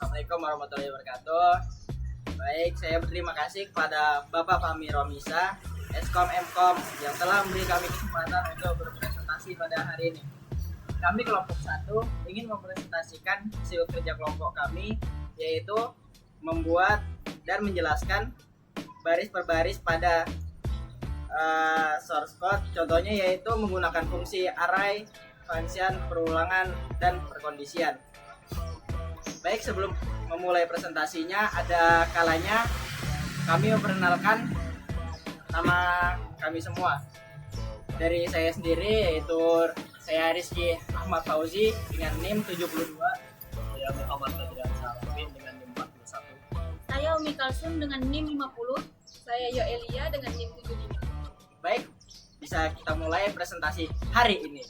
Assalamualaikum warahmatullahi wabarakatuh. Baik, saya berterima kasih kepada Bapak Fahmi Romisa, Eskom Mkom yang telah memberi kami kesempatan untuk berpresentasi pada hari ini. Kami kelompok 1 ingin mempresentasikan hasil kerja kelompok kami, yaitu membuat dan menjelaskan baris per baris pada source code. Contohnya yaitu menggunakan fungsi array, function, perulangan, dan perkondisian. Baik, sebelum memulai presentasinya, ada kalanya kami memperkenalkan nama kami semua. Dari saya sendiri, yaitu saya Rizky Ahmad Fauzi dengan NIM 72. Saya Muhammad Fadrian Salafin dengan NIM 41. Saya Umi Kalsum dengan NIM 50. Saya Yoelia dengan NIM 75. Baik, bisa kita mulai presentasi hari ini.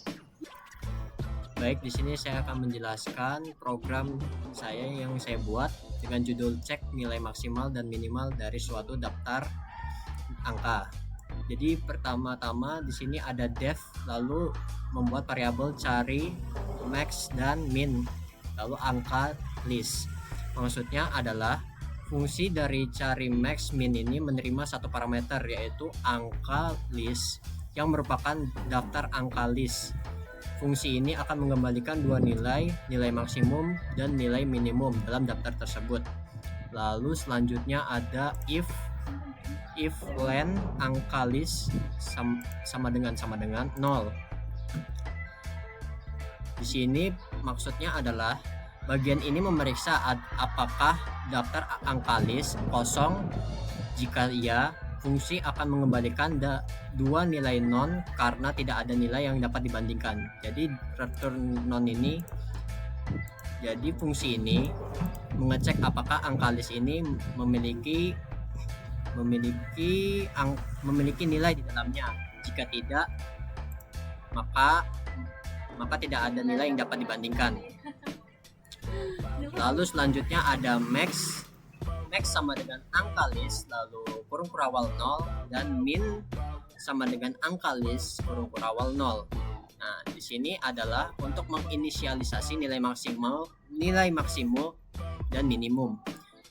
Baik, di sini saya akan menjelaskan program saya yang saya buat dengan judul cek nilai maksimal dan minimal dari suatu daftar angka. Jadi pertama-tama di sini ada def, lalu membuat variabel cari max dan min, lalu angka list. Maksudnya adalah fungsi dari cari max min ini menerima satu parameter, yaitu angka list yang merupakan daftar angka list. Fungsi ini akan mengembalikan dua nilai maksimum dan nilai minimum dalam daftar tersebut. Lalu selanjutnya ada if len angka list sama dengan 0. Di sini maksudnya adalah bagian ini memeriksa apakah daftar angka list kosong. Jika iya, fungsi akan mengembalikan dua nilai non karena tidak ada nilai yang dapat dibandingkan. Jadi return non ini, jadi fungsi ini mengecek apakah angka list ini memiliki nilai di dalamnya. Jika tidak, maka tidak ada nilai yang dapat dibandingkan. Lalu selanjutnya ada max sama dengan angka list, lalu kurung kurawal 0, dan min sama dengan angka list kurung kurawal 0. Nah, di sini adalah untuk menginisialisasi nilai maksimum dan minimum.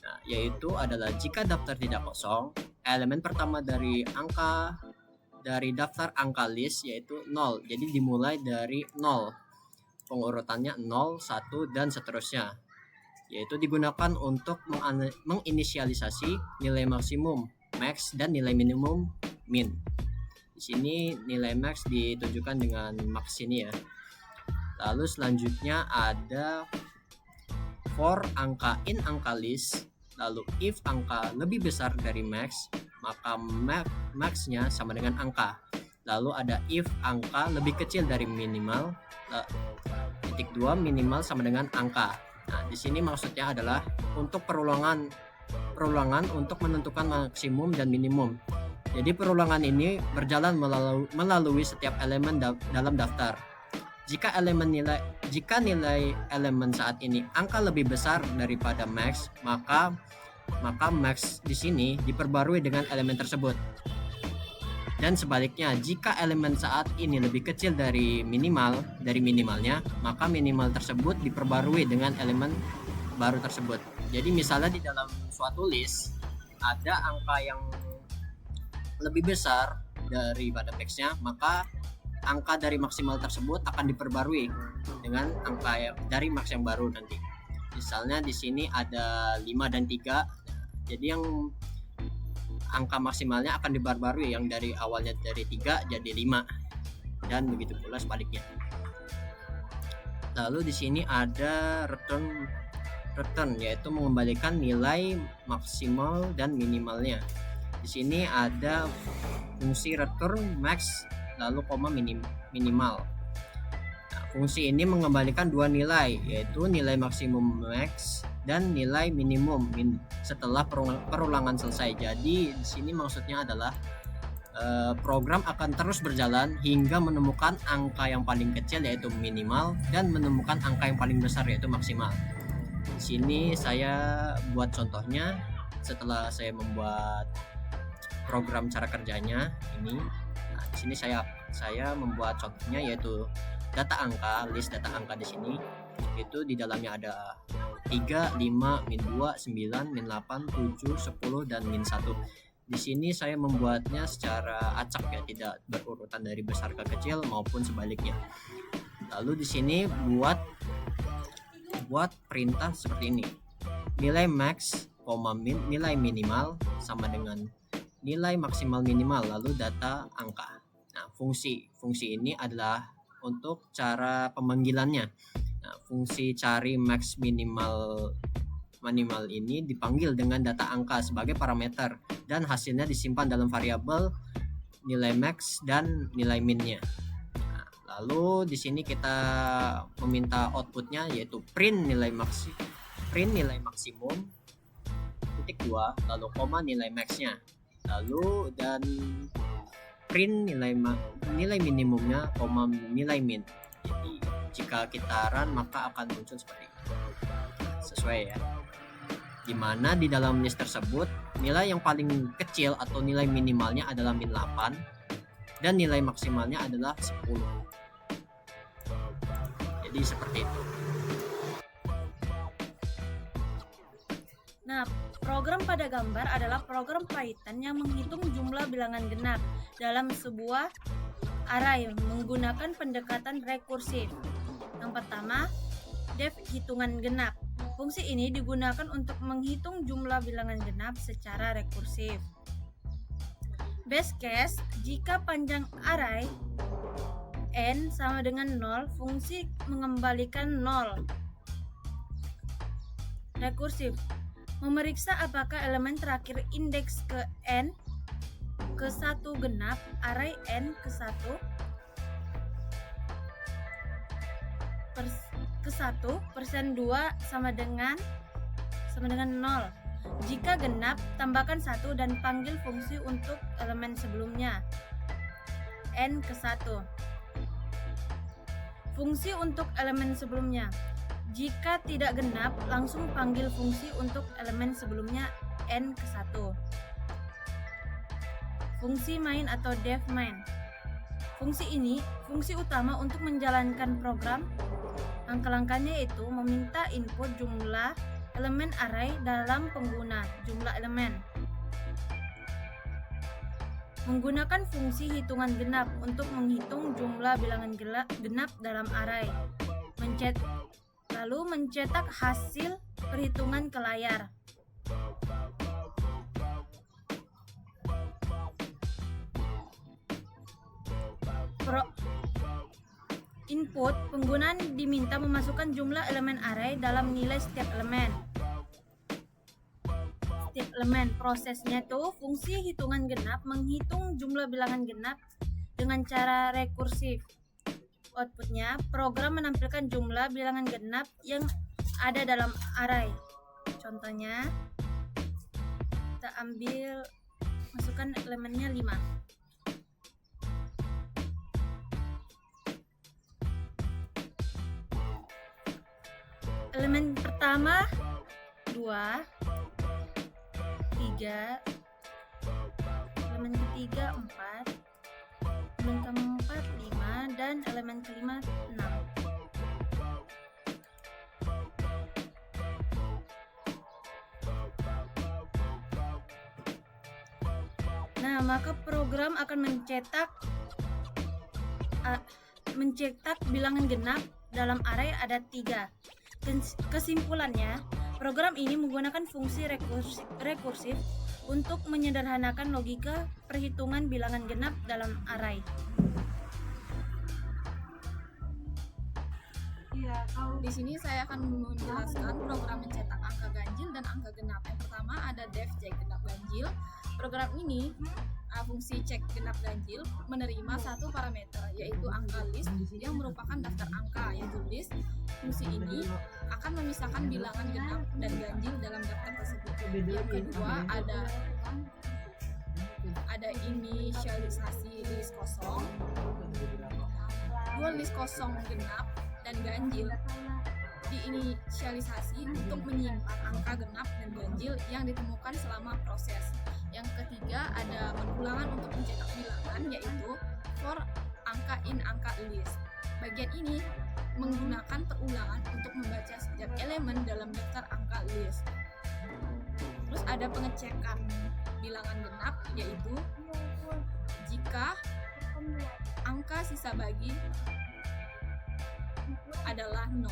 Nah, yaitu adalah jika daftar tidak kosong, elemen pertama dari daftar angka list yaitu 0. Jadi dimulai dari 0. Pengurutannya 0, 1, dan seterusnya. Yaitu digunakan untuk menginisialisasi nilai maksimum max dan nilai minimum min. Di sini nilai max ditunjukkan dengan max ini ya. Lalu selanjutnya ada for angka in angka list, lalu if angka lebih besar dari max, maka maxnya sama dengan angka. Lalu ada if angka lebih kecil dari minimal, titik 2 minimal sama dengan angka. Nah, di sini maksudnya adalah untuk perulangan untuk menentukan maksimum dan minimum. Jadi perulangan ini berjalan melalui setiap elemen dalam daftar. Jika nilai elemen saat ini angka lebih besar daripada max, maka max di sini diperbarui dengan elemen tersebut. Dan sebaliknya, jika elemen saat ini lebih kecil dari minimalnya, maka minimal tersebut diperbarui dengan elemen baru tersebut. Jadi misalnya di dalam suatu list ada angka yang lebih besar daripada max-nya, maka angka dari maksimal tersebut akan diperbarui dengan angka dari max yang baru nanti. Misalnya di sini ada 5 dan 3. Jadi yang angka maksimalnya akan diperbarui yang dari awalnya dari 3 jadi 5, dan begitu pula sebaliknya. Lalu di sini ada return yaitu mengembalikan nilai maksimal dan minimalnya. Di sini ada fungsi return max lalu koma minimal. Nah, fungsi ini mengembalikan dua nilai, yaitu nilai maksimum max dan nilai minimum min setelah perulangan selesai. Jadi di sini maksudnya adalah program akan terus berjalan hingga menemukan angka yang paling kecil yaitu minimal dan menemukan angka yang paling besar yaitu maksimal. Di sini saya buat contohnya setelah saya membuat program cara kerjanya ini. Nah, di sini saya membuat contohnya yaitu list data angka di sini. Itu di dalamnya ada 3, 5, min 2, 9, min 8, 7, 10, dan min 1. Di sini saya membuatnya secara acak ya, tidak berurutan dari besar ke kecil maupun sebaliknya. Lalu di sini buat perintah seperti ini. Nilai max, min, nilai minimal sama dengan nilai maksimal minimal, lalu data angka. Nah, fungsi ini adalah untuk cara pemanggilannya. Nah, fungsi cari max minimal ini dipanggil dengan data angka sebagai parameter dan hasilnya disimpan dalam variabel nilai max dan nilai minnya. Nah, lalu di sini kita meminta outputnya yaitu print nilai maksimum titik 2, lalu koma nilai maxnya, lalu dan print nilai minimumnya, koma nilai min. Jadi jika kita run maka akan muncul seperti itu. Sesuai ya. Dimana di dalam list tersebut nilai yang paling kecil atau nilai minimalnya adalah min 8 dan nilai maksimalnya adalah 10. Jadi seperti itu. Nah, program pada gambar adalah program Python yang menghitung jumlah bilangan genap dalam sebuah array menggunakan pendekatan rekursif. Yang pertama, def hitungan genap. Fungsi ini digunakan untuk menghitung jumlah bilangan genap secara rekursif. Base case, jika panjang array n sama dengan 0, fungsi mengembalikan 0. Rekursif, memeriksa apakah elemen terakhir indeks ke n ke 1 genap array n ke 1 ke 1 persen 2 sama dengan 0. Jika genap, tambahkan 1 dan panggil fungsi untuk elemen sebelumnya n ke 1. Fungsi untuk elemen sebelumnya. Jika tidak genap, langsung panggil fungsi untuk elemen sebelumnya n ke 1. Fungsi main atau def main. Fungsi ini fungsi utama untuk menjalankan program. Langkah-langkahnya yaitu meminta input jumlah elemen array dalam pengguna jumlah elemen. Menggunakan fungsi hitungan genap untuk menghitung jumlah bilangan genap dalam array. Lalu mencetak hasil perhitungan ke layar. Input, penggunaan diminta memasukkan jumlah elemen array dalam nilai setiap elemen. Prosesnya tuh fungsi hitungan genap menghitung jumlah bilangan genap dengan cara rekursif. Outputnya, program menampilkan jumlah bilangan genap yang ada dalam array. Contohnya, kita ambil, masukkan elemennya 5. Elemen pertama 2, 3, elemen ketiga 4, elemen keempat 5, dan elemen kelima 6. Nah, maka program akan mencetak bilangan genap dalam array ada 3. Kesimpulannya, program ini menggunakan fungsi rekursif untuk menyederhanakan logika perhitungan bilangan genap dalam array. Di sini saya akan menjelaskan program mencetak angka ganjil dan angka genap. Yang pertama ada def cek genap ganjil. Program ini fungsi cek genap ganjil menerima satu parameter yaitu angka list yang merupakan daftar angka yaitu list. Fungsi ini akan memisahkan bilangan genap dan ganjil dalam daftar tersebut. Yang kedua ada inisialisasi list kosong. Dua list kosong genap dan ganjil diinisialisasi untuk menyimpan angka genap dan ganjil yang ditemukan selama proses. Yang ketiga ada pengulangan untuk mencetak bilangan yaitu for angka in angka list. Bagian ini menggunakan perulangan untuk membaca setiap elemen dalam daftar angka list. Terus ada pengecekan bilangan genap, yaitu jika angka sisa bagi adalah 0,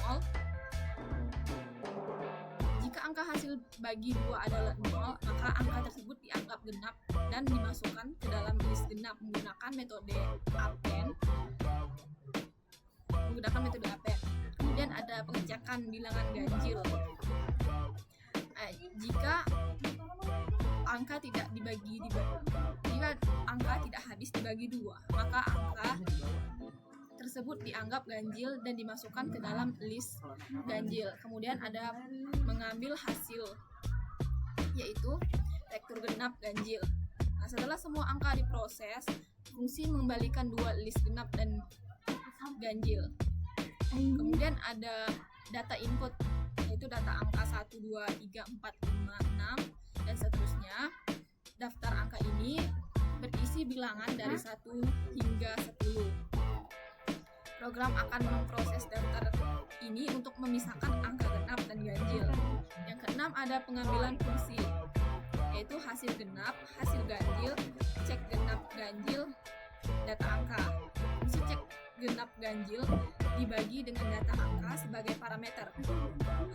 jika angka hasil bagi 2 adalah 0, maka angka tersebut dianggap genap dan dimasukkan ke dalam list genap menggunakan metode append. Kemudian ada pengecekan bilangan ganjil. Jika angka tidak jika angka tidak habis dibagi 2, maka angka tersebut dianggap ganjil dan dimasukkan ke dalam list ganjil. Kemudian ada mengambil hasil, yaitu rektur genap ganjil. Nah, setelah semua angka diproses, fungsi mengembalikan dua list genap dan ganjil. Kemudian ada data input, yaitu data angka 1, 2, 3, 4, 5, 6 dan seterusnya. Daftar angka ini berisi bilangan dari 1 hingga 10. Program akan memproses daftar ini untuk memisahkan angka genap dan ganjil. Yang keenam ada pengambilan fungsi, yaitu hasil genap, hasil ganjil, cek genap ganjil, data angka. Fungsi cek genap ganjil dibagi dengan data angka sebagai parameter.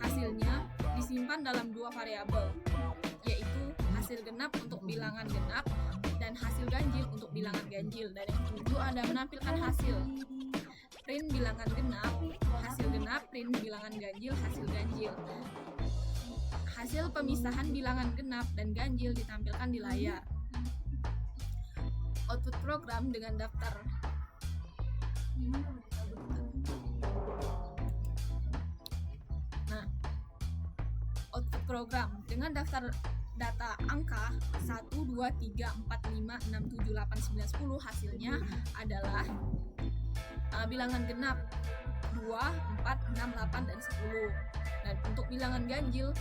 Hasilnya disimpan dalam dua variabel, yaitu hasil genap untuk bilangan genap dan hasil ganjil untuk bilangan ganjil. Dan yang ketujuh ada menampilkan hasil. Print bilangan genap, hasil genap, print bilangan ganjil, hasil ganjil. Hasil pemisahan bilangan genap dan ganjil ditampilkan di layar. Output program dengan daftar output program dengan daftar data angka 1, 2, 3, 4, 5, 6, 7, 8, 9, 10. Hasilnya adalah bilangan genap 2, 4, 6, 8, dan 10. Dan untuk bilangan ganjil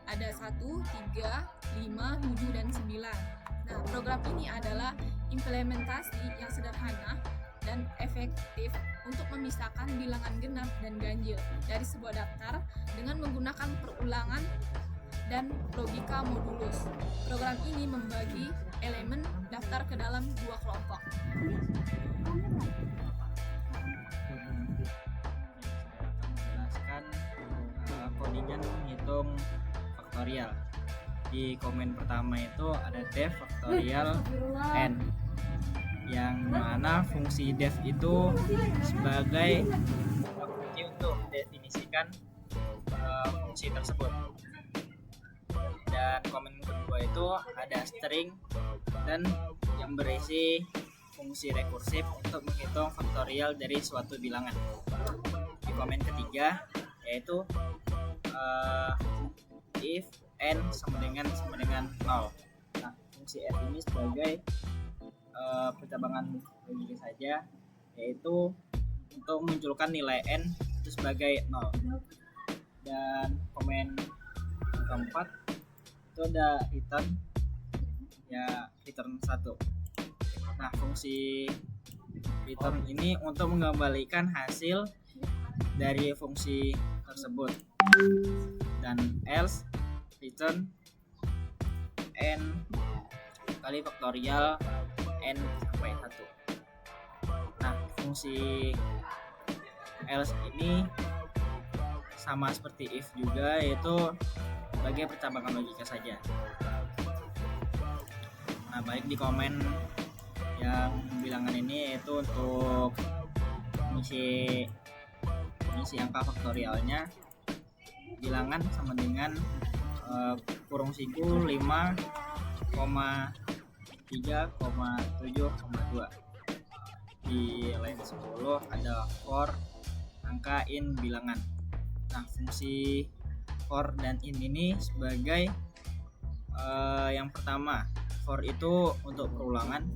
ada 1, 3, 5, 7, dan 9. Nah, program ini adalah implementasi yang sederhana dan efektif untuk memisahkan bilangan genap dan ganjil dari sebuah daftar dengan menggunakan perulangan dan logika modulus. Program ini membagi elemen daftar ke dalam dua kelompok. Menjelaskan codingan menghitung faktorial. Di komen pertama itu ada def faktorial n, yang mana fungsi def itu sebagai fungsi untuk mendefinisikan fungsi tersebut. Dan komen kedua itu ada string dan yang berisi fungsi rekursif untuk menghitung faktorial dari suatu bilangan. Di komen ketiga yaitu if n sama dengan 0. Nah, fungsi f ini sebagai percabangan logika saja, yaitu untuk memunculkan nilai n itu sebagai 0. Dan komen keempat itu ada return 1. Nah, fungsi return ini untuk mengembalikan hasil dari fungsi tersebut. Dan else return n kali faktorial n sampai 1. Nah, fungsi else ini sama seperti if juga, yaitu sebagai percabangan logika saja. Nah, baik di komen yang bilangan ini yaitu untuk mengisi angka faktorialnya, bilangan sama dengan kurung siku 5,3,7,2. Di line 10 ada for angka in bilangan. Nah, fungsi for dan in ini sebagai yang pertama, for itu untuk perulangan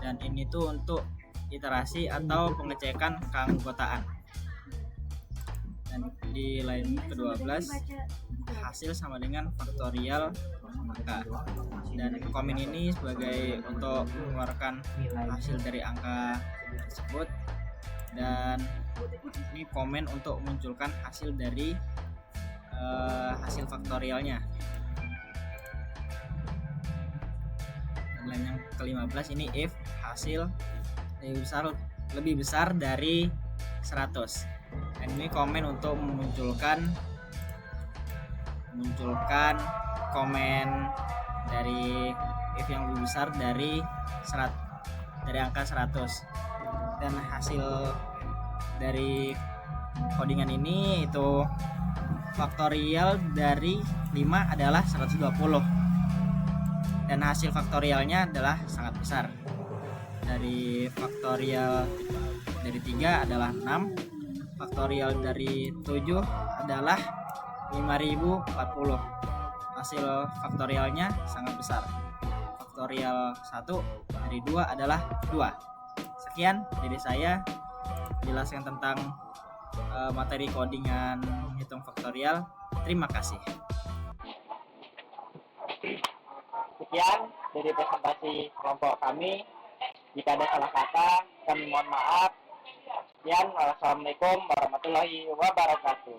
dan in itu untuk iterasi atau pengecekan keanggotaan. Dan di line ke-12 hasil sama dengan faktorial angka, dan komen ini sebagai untuk mengeluarkan hasil dari angka tersebut. dan ini komen untuk munculkan hasil dari hasil faktorialnya. Dan yang ke-15 ini if hasil lebih besar dari 100. Dan ini komen untuk memunculkan komen dari if yang lebih besar dari angka 100. Dan hasil dari codingan ini itu faktorial dari 5 adalah 120 dan hasil faktorialnya adalah sangat besar. Dari faktorial dari 3 adalah 6, faktorial dari 7 adalah 5040. Hasil faktorialnya sangat besar. Faktorial 1 dari 2 adalah 2. Sekian dari saya jelaskan tentang materi codingan hitung faktorial. Terima kasih. Sekian dari presentasi kelompok kami. Jika ada salah kata, kami mohon maaf. Sekian, wassalamualaikum warahmatullahi wabarakatuh.